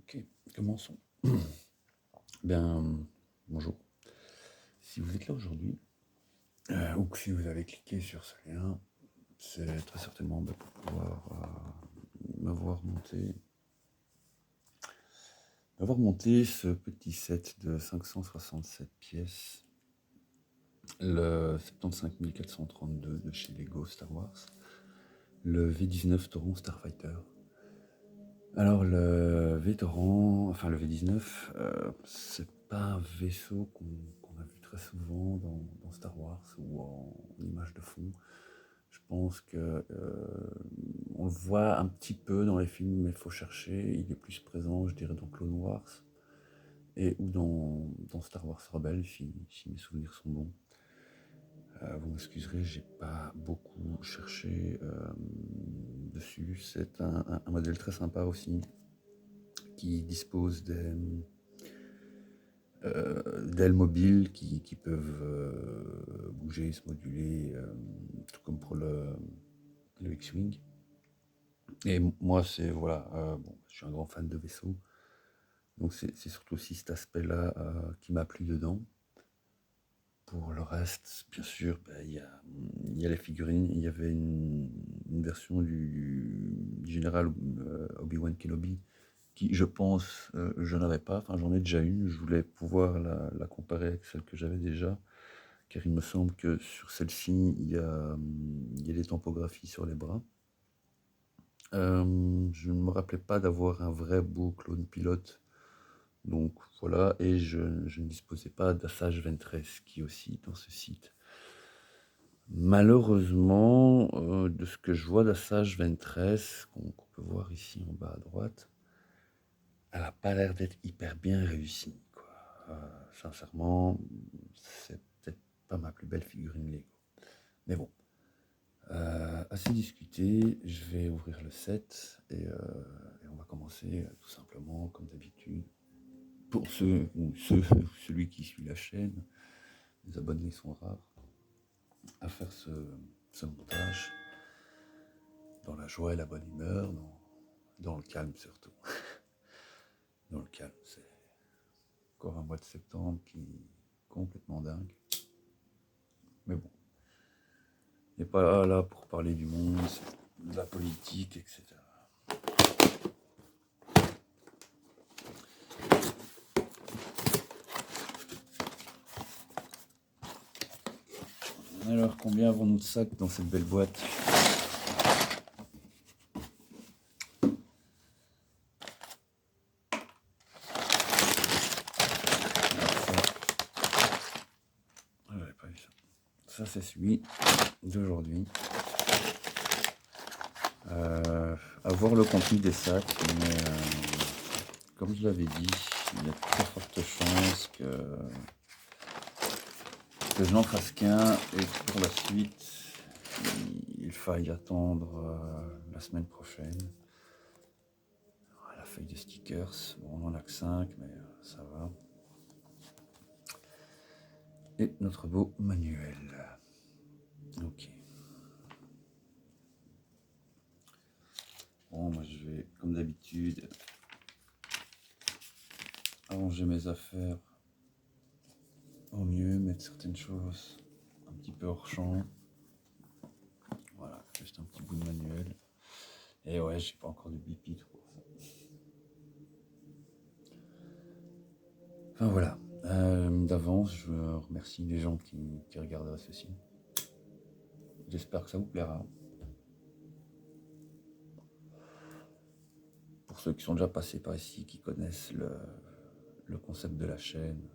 Ok, commençons. Bien, bonjour. Si vous êtes là aujourd'hui, ou que si vous avez cliqué sur ce lien, c'est très certainement pour pouvoir m'avoir monté ce petit set de 567 pièces, le 75432 de chez Lego Star Wars, le V19 Tauron Starfighter. Alors le le V19, c'est pas un vaisseau qu'on a vu très souvent dans Star Wars ou en image de fond. Je pense que on le voit un petit peu dans les films, mais il faut chercher. Il est plus présent, je dirais, dans Clone Wars ou dans Star Wars Rebels, si mes souvenirs sont bons. Vous m'excuserez, j'ai pas beaucoup cherché dessus. C'est un modèle très sympa aussi, qui dispose d'ailes mobiles qui peuvent bouger, se moduler, tout comme pour le X-Wing. Et moi, je suis un grand fan de vaisseaux, donc c'est surtout aussi cet aspect-là qui m'a plu dedans. Pour le reste, bien sûr, il y a les figurines. Il y avait une version du général Obi-Wan Kenobi qui, je pense, je n'avais pas. Enfin, j'en ai déjà une. Je voulais pouvoir la comparer avec celle que j'avais déjà, car il me semble que sur celle-ci, il y a des tampographies sur les bras. Je ne me rappelais pas d'avoir un vrai beau clone pilote. Donc voilà, et je ne disposais pas d'Assage Ventress qui est aussi dans ce site. Malheureusement, de ce que je vois d'Assage Ventress, qu'on peut voir ici en bas à droite, elle n'a pas l'air d'être hyper bien réussie, quoi. Sincèrement, c'est peut-être pas ma plus belle figurine Lego. Mais bon, assez discuté, je vais ouvrir le set et on va commencer tout simplement, comme d'habitude. Pour celui qui suit la chaîne, les abonnés sont rares, à faire ce montage dans la joie et la bonne humeur, dans le calme surtout. Dans le calme, c'est encore un mois de septembre qui est complètement dingue. Mais bon, on n'est pas là pour parler du monde, de la politique, etc. Alors, combien avons-nous de sacs dans cette belle boîte ? J'avais pas vu ça. Ça, c'est celui d'aujourd'hui. À voir le contenu des sacs, mais comme je l'avais dit, il y a de très fortes chances que je n'en fasse qu'un et que pour la suite, il faille attendre la semaine prochaine. La feuille de stickers, bon, on en a que 5, mais ça va. Et notre beau manuel. Ok. Bon, moi je vais, comme d'habitude, arranger mes affaires au mieux, mettre certaines choses un petit peu hors champ. Voilà, juste un petit bout de manuel. Et ouais, j'ai pas encore de bip pour ça. Enfin voilà, d'avance, je remercie les gens qui regarderaient ceci. J'espère que ça vous plaira. Pour ceux qui sont déjà passés par ici, qui connaissent le concept de la chaîne,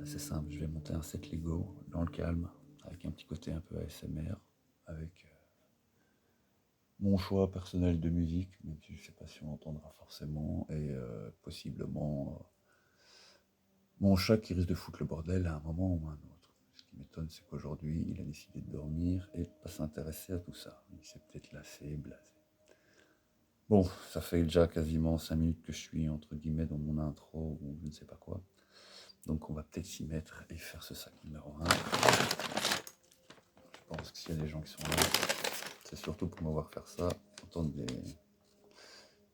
c'est simple, je vais monter un set Lego dans le calme, avec un petit côté un peu ASMR, avec mon choix personnel de musique, même si je ne sais pas si on entendra forcément, et possiblement mon chat qui risque de foutre le bordel à un moment ou à un autre. Ce qui m'étonne, c'est qu'aujourd'hui, il a décidé de dormir et de ne pas s'intéresser à tout ça. Il s'est peut-être lassé, blasé. Bon, ça fait déjà quasiment 5 minutes que je suis, entre guillemets, dans mon intro, ou je ne sais pas quoi. Donc on va peut-être s'y mettre et faire ce sac numéro 1. Je pense que s'il y a des gens qui sont là, c'est surtout pour me voir faire ça, entendre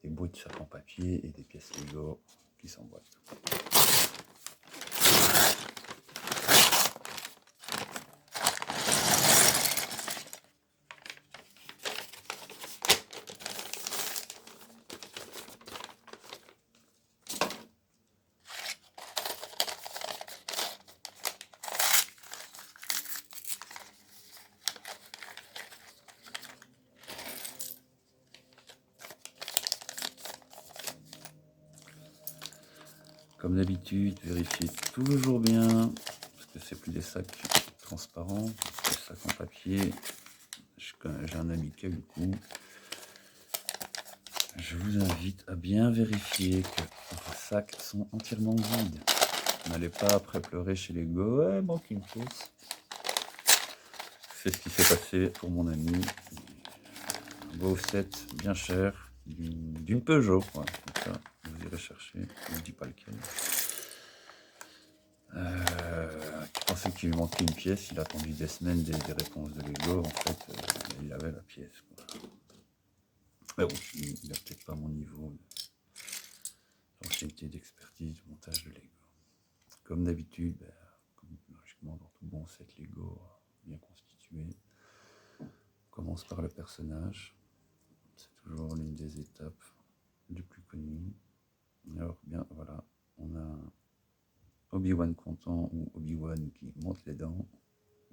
des des bouts de sac en papier et des pièces Lego qui s'emboîtent. Comme d'habitude, vérifiez toujours bien, parce que c'est plus des sacs transparents, c'est des sacs en papier. J'ai un ami qui a du coup. Je vous invite à bien vérifier que vos sacs sont entièrement vides. N'allez pas après pleurer chez Lego, ouais, manque une pièce. C'est ce qui s'est passé pour mon ami. Un beau set bien cher d'une Peugeot. Voilà, comme ça, vous irez chercher, je ne dis pas lequel. Qui pensait qu'il lui manquait une pièce, il a attendu des semaines des réponses de Lego. En fait, il avait la pièce, quoi. Mais bon, il n'a peut-être pas mon niveau d'ancienneté, d'expertise, de montage de Lego. Comme d'habitude, comme logiquement dans tout bon set Lego bien constitué, on commence par le personnage. C'est toujours l'une des étapes les plus connues. Alors bien voilà, on a Obi-Wan content ou Obi-Wan qui monte les dents.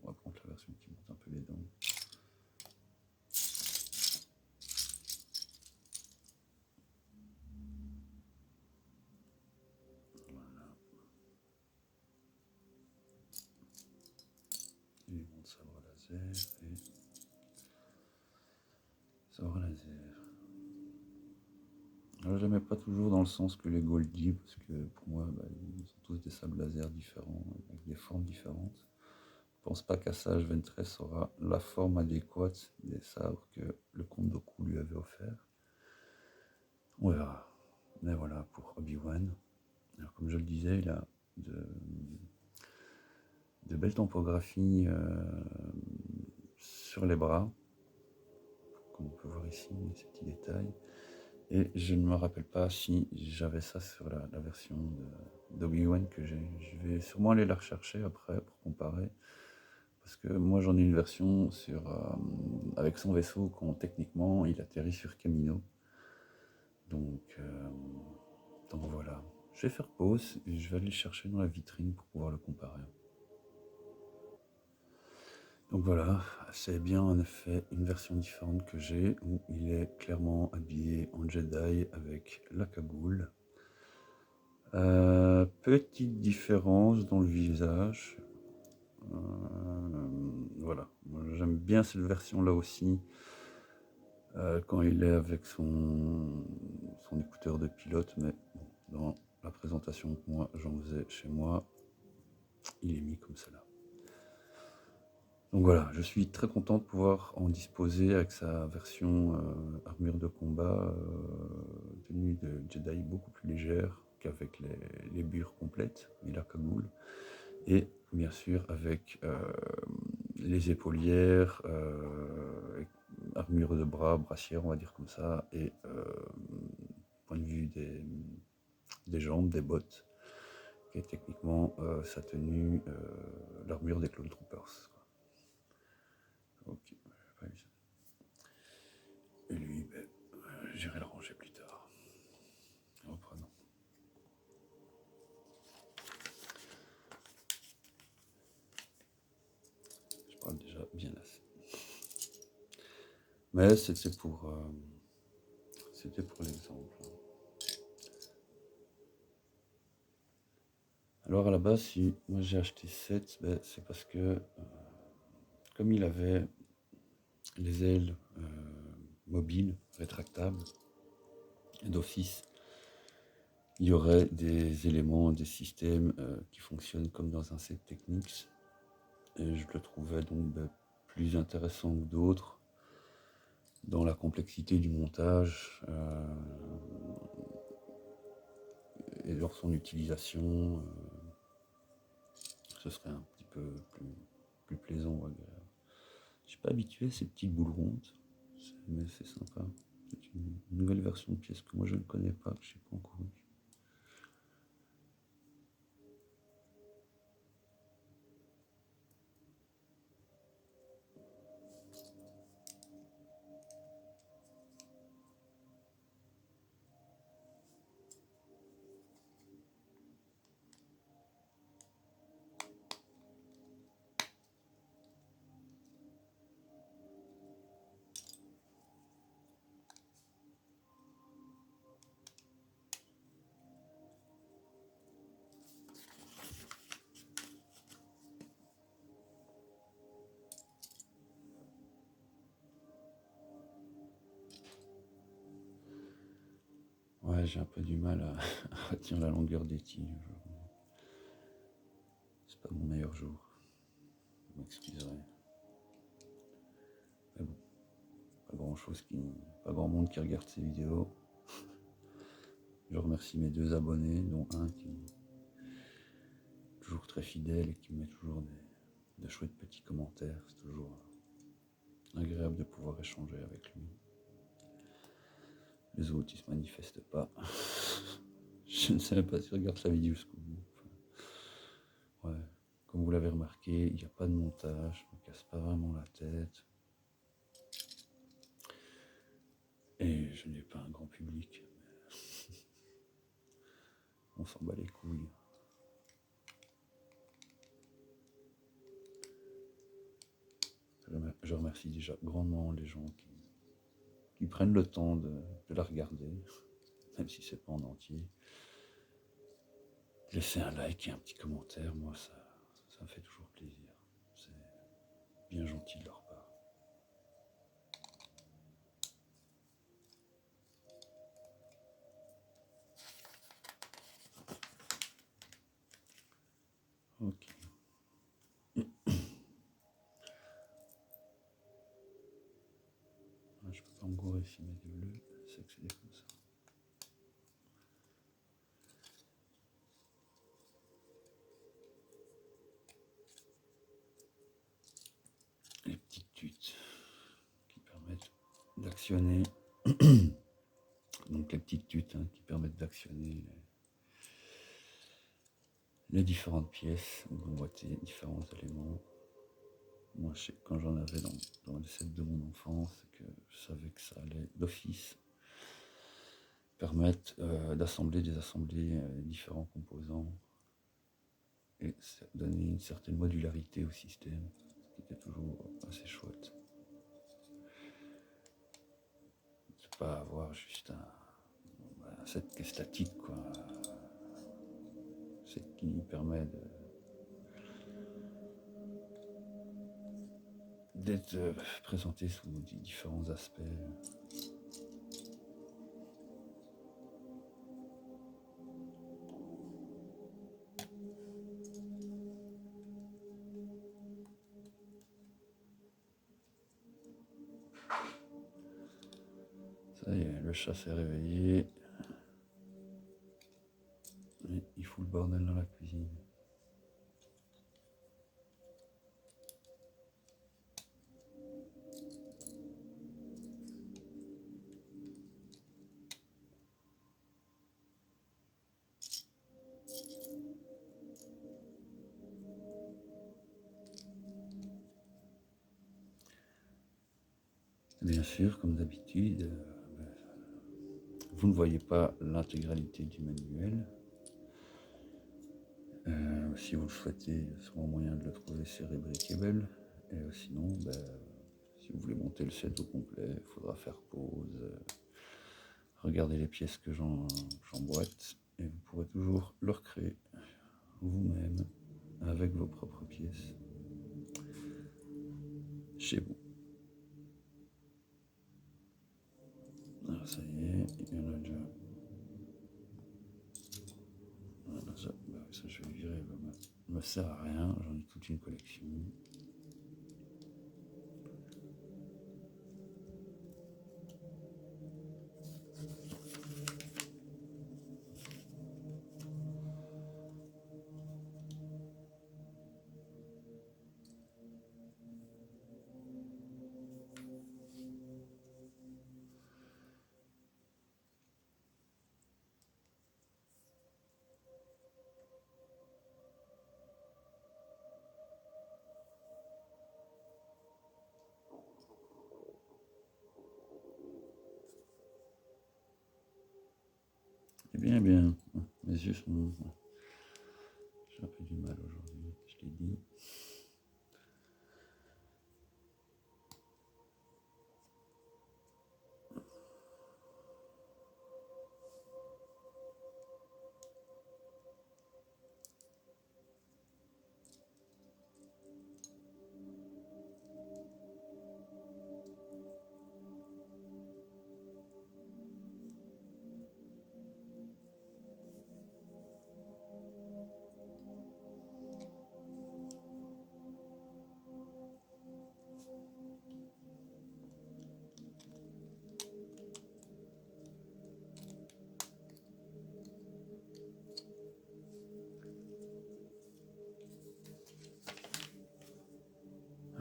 On va prendre la version qui monte un peu les dents. Il monte sabre laser et sabre laser. Alors je n'aimais pas toujours dans le sens que Lego le dit, parce que pour moi, ils sont tous des sabres laser différents, avec des formes différentes. Je ne pense pas qu'Assage Ventress aura la forme adéquate des sabres que le comte Dooku lui avait offert. On verra. Mais voilà, pour Obi-Wan. Alors comme je le disais, il a de belles topographies sur les bras, comme on peut voir ici, ces petits détails. Et je ne me rappelle pas si j'avais ça sur la version d'Obi-Wan que j'ai. Je vais sûrement aller la rechercher après pour comparer. Parce que moi j'en ai une version avec son vaisseau quand techniquement il atterrit sur Kamino. Donc voilà. Je vais faire pause et je vais aller le chercher dans la vitrine pour pouvoir le comparer. Donc voilà, c'est bien en effet une version différente que j'ai où il est clairement habillé en Jedi avec la cagoule. Petite différence dans le visage. Voilà, j'aime bien cette version là aussi. Quand il est avec son écouteur de pilote, mais dans la présentation que moi j'en faisais chez moi, il est mis comme cela. Donc voilà, je suis très content de pouvoir en disposer avec sa version armure de combat, tenue de Jedi beaucoup plus légère qu'avec les bures complètes et la cagoule. Et bien sûr avec les épaulières, armure de bras, brassière on va dire comme ça, et point de vue des jambes, des bottes, qui est techniquement sa tenue, l'armure des Clone Troopers. Ok. Et lui, j'irai le ranger plus tard. Reprenons. Je parle déjà bien assez. Mais c'était pour l'exemple. Alors à la base, si moi j'ai acheté 7, c'est parce que comme il avait les ailes mobiles, rétractables, d'office, il y aurait des éléments, des systèmes qui fonctionnent comme dans un set Technics. Et je le trouvais donc plus intéressant que d'autres dans la complexité du montage et dans son utilisation. Ce serait un petit peu plus plaisant. Je ne suis pas habitué à ces petites boules rondes, mais c'est sympa. C'est une nouvelle version de pièce que moi je ne connais pas, que je n'ai pas encore vue. Ouais, j'ai un peu du mal à, à retenir la longueur des tiges aujourd'hui. C'est pas mon meilleur jour. Vous m'excuserez. Mais bon, pas grand monde qui regarde ces vidéos. Je remercie mes 2 abonnés, dont un qui est toujours très fidèle et qui me met toujours de chouettes petits commentaires. C'est toujours agréable de pouvoir échanger avec lui. Les autres, ils se manifestent pas. Je ne sais même pas s'ils regardent la vidéo jusqu'au bout. Enfin, ouais. Comme vous l'avez remarqué, il n'y a pas de montage, je me casse pas vraiment la tête. Et je n'ai pas un grand public. On s'en bat les couilles. Je remercie déjà grandement les gens qui prennent le temps de la regarder, même si c'est pas en entier. Laisser un like et un petit commentaire, moi ça me fait toujours plaisir. C'est bien gentil de leur part. Ok. Je peux pas me gourer si mes yeux bleus, c'est que c'est comme ça. Les petites tutes qui permettent d'actionner. Donc les petites tutes qui permettent d'actionner les différentes pièces ou d'emboîter différents éléments. Moi, je sais que quand j'en avais dans les sets de mon enfance, que je savais que ça allait d'office permettre d'assembler, désassembler différents composants et donner une certaine modularité au système, ce qui était toujours assez chouette. C'est pas avoir juste un set qui est statique, quoi. C'est qui permet d'être présenté sous différents aspects. Ça y est, le chat s'est réveillé. Et il fout le bordel dans la cuisine. Bien sûr, comme d'habitude, vous ne voyez pas l'intégralité du manuel. Si vous le souhaitez, il sera un moyen de le trouver sur Rebrickable. Et sinon, si vous voulez monter le set au complet, il faudra faire pause, regarder les pièces que j'emboîte, et vous pourrez toujours le recréer vous-même avec vos propres pièces chez vous. Alors ça y est, il y en a déjà. Voilà, ça je vais le virer, me sert à rien, j'en ai toute une collection. bien, bien. Mes yeux sont... J'ai un peu du mal aujourd'hui, je l'ai dit.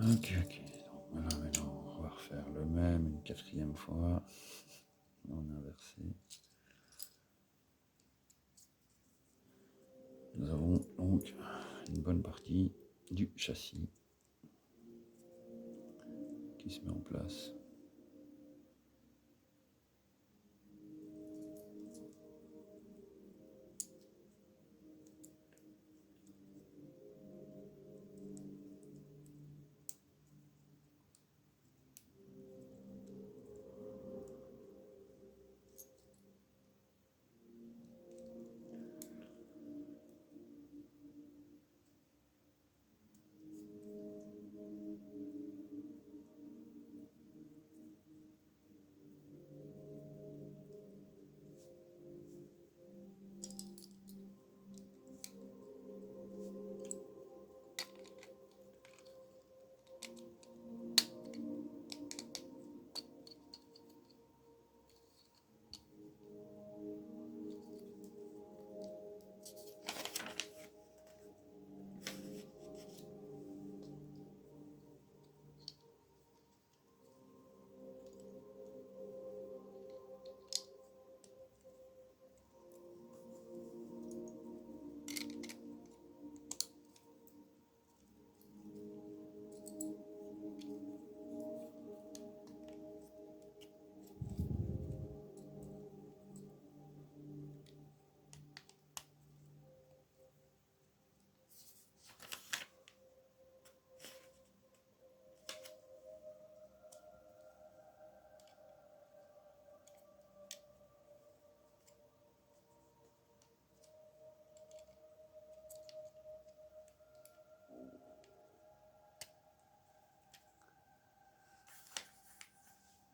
Ok, ok. Donc maintenant, on va refaire le même une quatrième fois. On a inversé. Nous avons donc une bonne partie du châssis qui se met en place.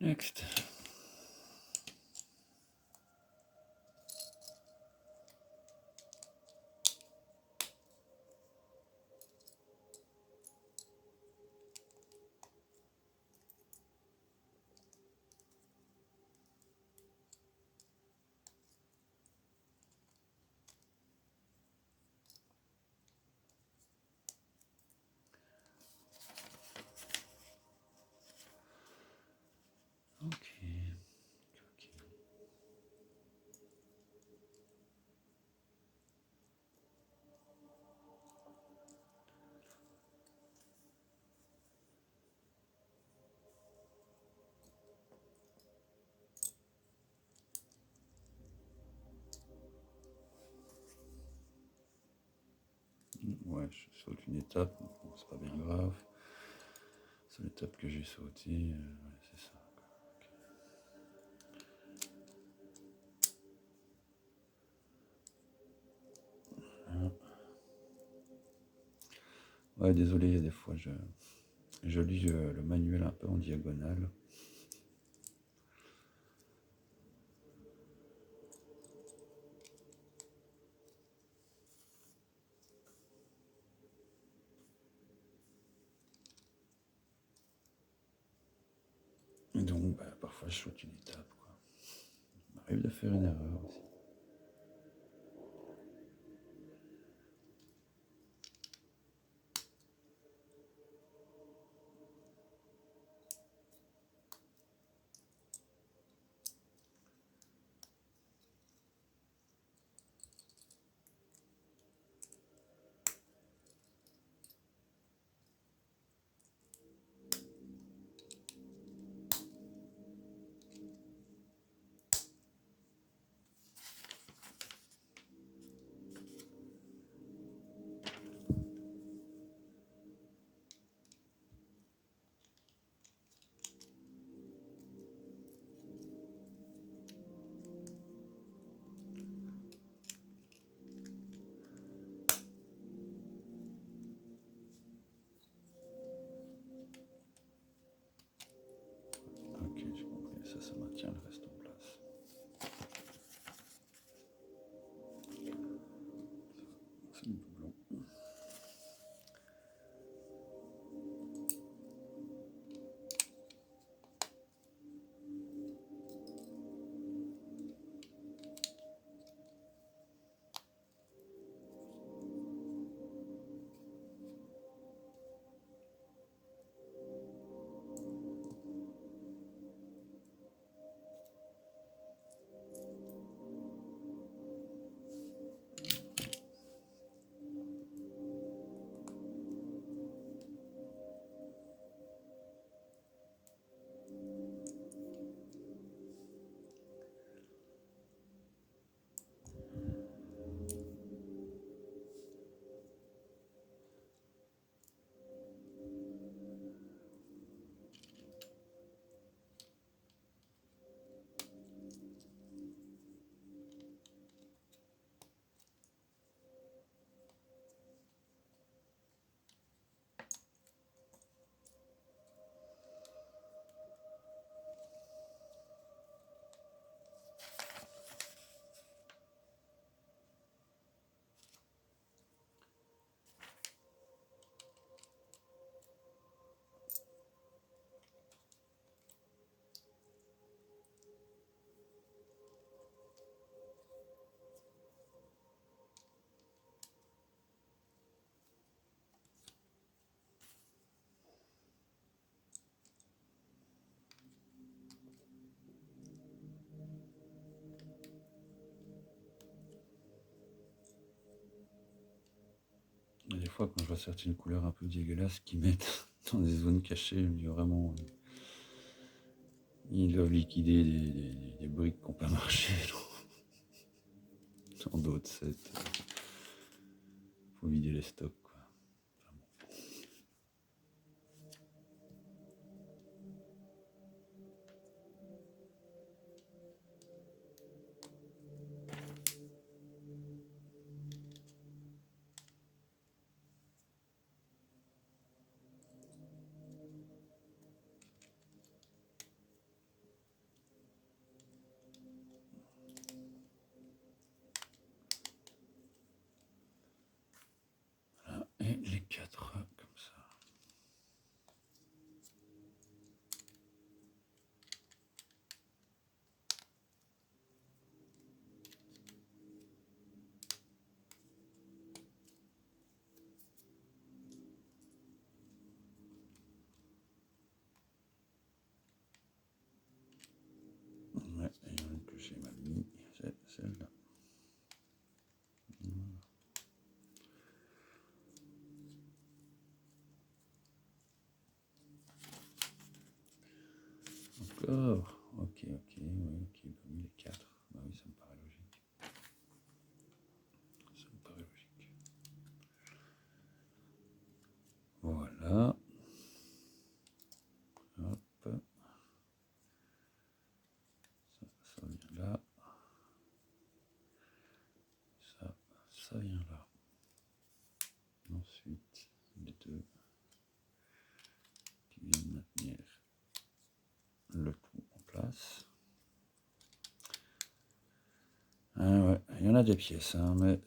Next. Ok. Ouais, je saute une étape, bon, c'est pas bien grave. C'est l'étape que j'ai sautée, ouais, c'est ça. Okay. Ouais, désolé, il y a des fois je lis le manuel un peu en diagonale. Et donc, bah, parfois, je saute une étape, quoi. Il m'arrive de faire une erreur aussi. c'est du doublon. Et des fois, quand je vois certaines couleurs un peu dégueulasses qu'ils mettent dans des zones cachées, je me dis vraiment, ils doivent liquider des briques qui n'ont pas marché dans d'autres sets. Faut vider les stocks, quoi. Voilà. Et les 4 comme ça. Ouais, et il y en a une que j'ai mal mis, c'est celle-là. Encore. Ok, oui, ok, bah oui, les 4. Bah oui, ça me paraît logique. Ça me paraît logique. Voilà. Hop. Ça vient là. Ça vient là. Ensuite, les deux qui viennent maintenir le tout en place. Ah ouais, il y en a des pièces, hein, mais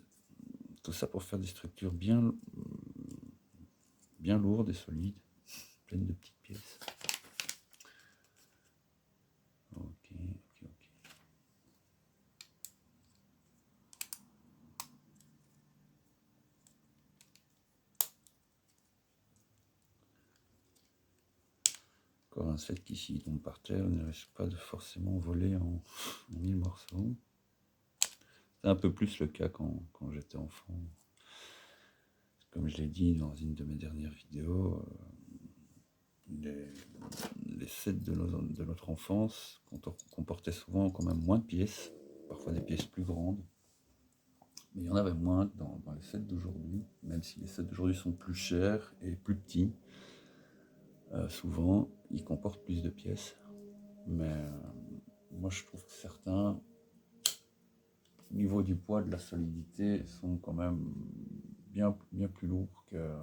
tout ça pour faire des structures bien lourdes et solides, pleines de petites pièces. Ok. Encore un set qui, s'il tombe par terre, ne risque pas de forcément voler en 1000 morceaux. C'est un peu plus le cas quand j'étais enfant. Comme je l'ai dit dans une de mes dernières vidéos, les sets de notre enfance comportaient souvent quand même moins de pièces, parfois des pièces plus grandes. Mais il y en avait moins dans les sets d'aujourd'hui, même si les sets d'aujourd'hui sont plus chers et plus petits. Souvent, ils comportent plus de pièces. Mais moi, je trouve que certains, au niveau du poids, de la solidité, sont quand même bien plus lourds que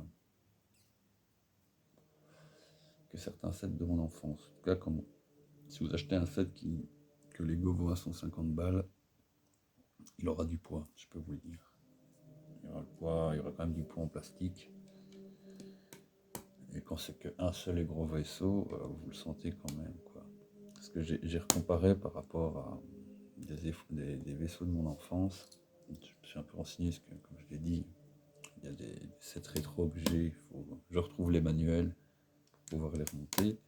certains sets de mon enfance. En tout cas, si vous achetez un set que Lego vaut à 150 balles, il aura du poids, je peux vous le dire. y aura le poids, il y aura quand même du poids en plastique. Et quand c'est qu'un seul et gros vaisseau, vous le sentez quand même, quoi. Parce que j'ai recomparé par rapport à des vaisseaux de mon enfance. Je me suis un peu renseigné, parce que, comme je l'ai dit, il y a des sets rétro que j'ai, il faut que je retrouve les manuels pour pouvoir les remonter.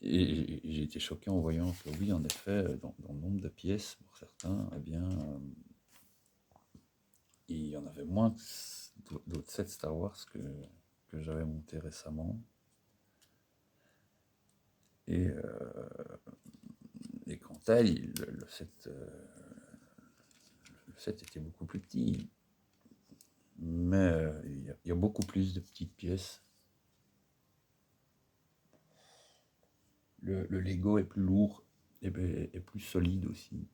Et j'ai été choqué en voyant que oui, en effet, dans le nombre de pièces, pour certains, eh bien, il y en avait moins d'autres sets Star Wars que j'avais monté récemment. Et, et quant à elle, le set était beaucoup plus petit. Mais il y a beaucoup plus de petites pièces. Le Lego est plus lourd et plus solide aussi.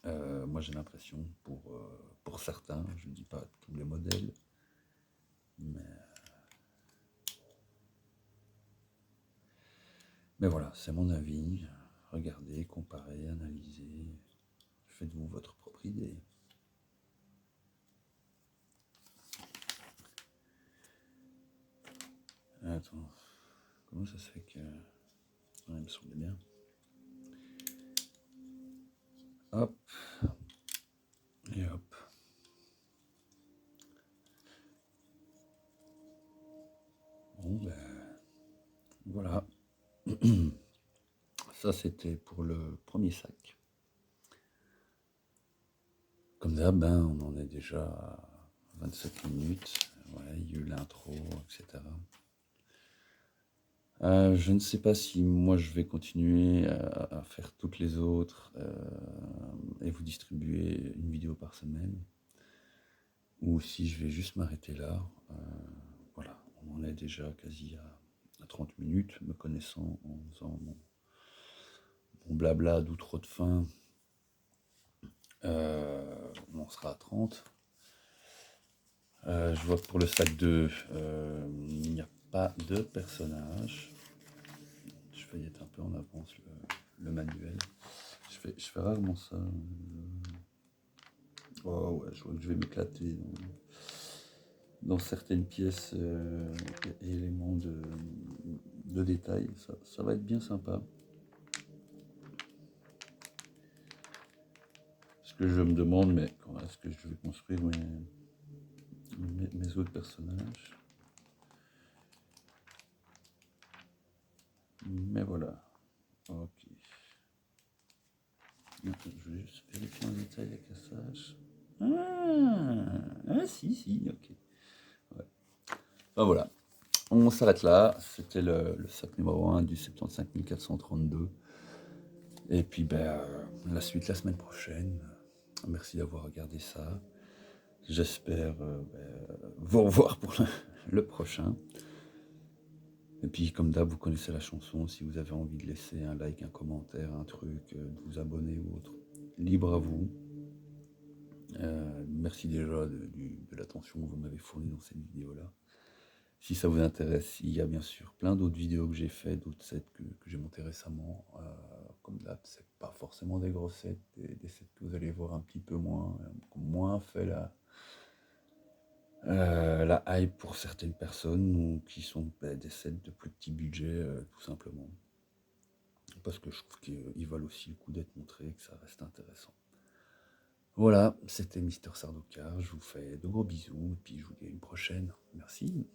Moi j'ai l'impression pour certains, je ne dis pas tous les modèles, mais voilà, c'est mon avis. Regardez, comparez, analysez, faites-vous votre propre idée. Attends, comment ça se fait que... Ouais, il me semblait bien. Hop, et hop. Bon, ben, voilà. Ça, c'était pour le premier sac. Comme d'hab, ben, on en est déjà à 27 minutes. Ouais, il y a eu l'intro, etc. Je ne sais pas si moi je vais continuer à faire toutes les autres et vous distribuer une vidéo par semaine, ou si je vais juste m'arrêter là. Voilà, on en est déjà quasi à 30 minutes, me connaissant en faisant mon blabla d'outro de fin. On en sera à 30. Je vois que pour le sac 2, il n'y a pas de personnage. Je feuillette un peu en avance le manuel. Je fais rarement ça. Oh ouais, je vois que je vais m'éclater dans certaines pièces et éléments de détail. Ça va être bien sympa. Ce que je me demande, mais comment est-ce que je vais construire mes autres personnages? Mais voilà. Ok. Je vais juste vérifier en détail les cassages. Si, ok. Ouais. Ben voilà. On s'arrête là. C'était le sac numéro 1 du 75 432. Et puis la suite la semaine prochaine. Merci d'avoir regardé ça. J'espère vous revoir pour le prochain. Et puis comme d'hab, vous connaissez la chanson. Si vous avez envie de laisser un like, un commentaire, un truc, de vous abonner ou autre, libre à vous. Merci déjà de l'attention que vous m'avez fournie dans cette vidéo-là. Si ça vous intéresse, il y a bien sûr plein d'autres vidéos que j'ai fait, d'autres sets que j'ai montés récemment. Comme d'hab, c'est pas forcément des gros sets, des sets que vous allez voir un petit peu moins fait la hype pour certaines personnes, ou qui sont des sets de plus petit budget, tout simplement. Parce que je trouve qu'ils valent aussi le coup d'être montrés, que ça reste intéressant. Voilà, c'était Mister Sardaukar, je vous fais de gros bisous, et puis je vous dis à une prochaine. Merci.